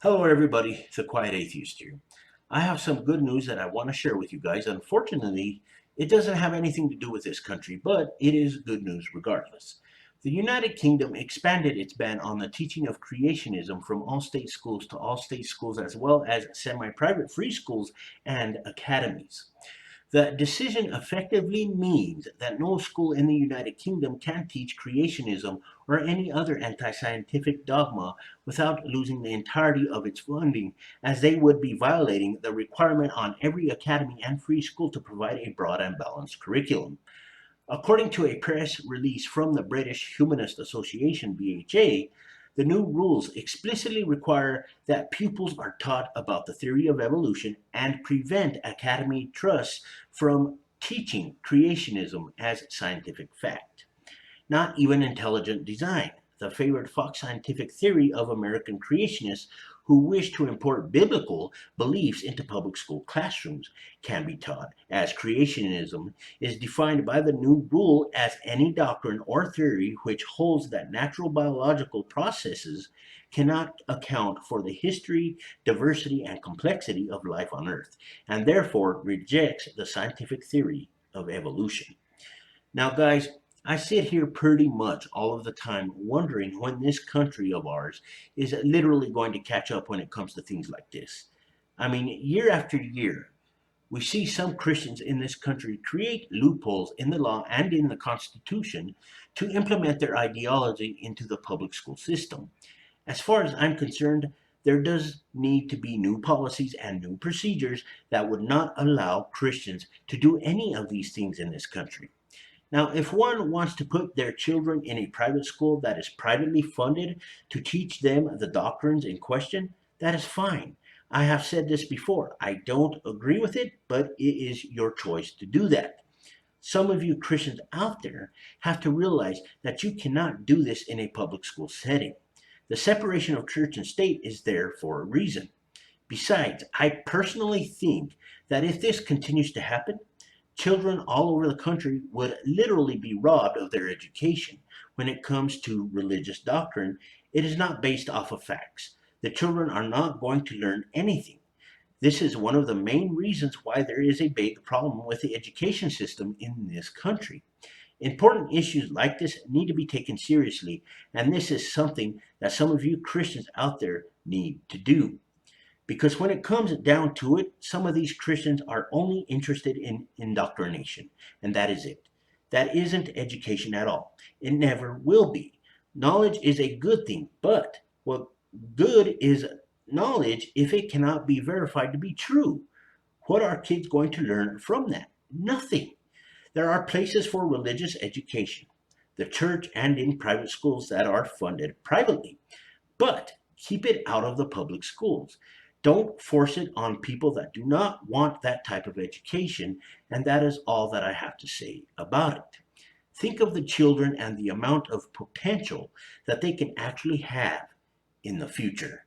Hello everybody, the Quiet Atheist here. I have some good news that I want to share with you guys. Unfortunately, it doesn't have anything to do with this country, but it is good news regardless. The United Kingdom expanded its ban on the teaching of creationism from all state schools to all state schools as well as semi-private free schools and academies. The decision effectively means that no school in the United Kingdom can teach creationism or any other anti scientific dogma without losing the entirety of its funding, as they would be violating the requirement on every academy and free school to provide a broad and balanced curriculum. According to a press release from the British Humanist Association (BHA), the new rules explicitly require that pupils are taught about the theory of evolution and prevent academy trusts from teaching creationism as scientific fact. Not even intelligent design, the favored Fox scientific theory of American creationists who wish to import biblical beliefs into public school classrooms, can be taught, as creationism is defined by the new rule as any doctrine or theory which holds that natural biological processes cannot account for the history, diversity, and complexity of life on Earth, and therefore rejects the scientific theory of evolution. Now, guys, I sit here pretty much all of the time wondering when this country of ours is literally going to catch up when it comes to things like this. I mean, year after year, we see some Christians in this country create loopholes in the law and in the Constitution to implement their ideology into the public school system. As far as I'm concerned, there does need to be new policies and new procedures that would not allow Christians to do any of these things in this country. Now, if one wants to put their children in a private school that is privately funded to teach them the doctrines in question, that is fine. I have said this before. I don't agree with it, but it is your choice to do that. Some of you Christians out there have to realize that you cannot do this in a public school setting. The separation of church and state is there for a reason. Besides, I personally think that if this continues to happen, children all over the country would literally be robbed of their education. When it comes to religious doctrine, it is not based off of facts. The children are not going to learn anything. This is one of the main reasons why there is a big problem with the education system in this country. Important issues like this need to be taken seriously, and this is something that some of you Christians out there need to do. Because when it comes down to it, some of these Christians are only interested in indoctrination, and that is it. That isn't education at all. It never will be. Knowledge is a good thing, but what good is knowledge if it cannot be verified to be true? What are kids going to learn from that? Nothing. There are places for religious education, the church and in private schools that are funded privately, but keep it out of the public schools. Don't force it on people that do not want that type of education, and that is all that I have to say about it. Think of the children and the amount of potential that they can actually have in the future.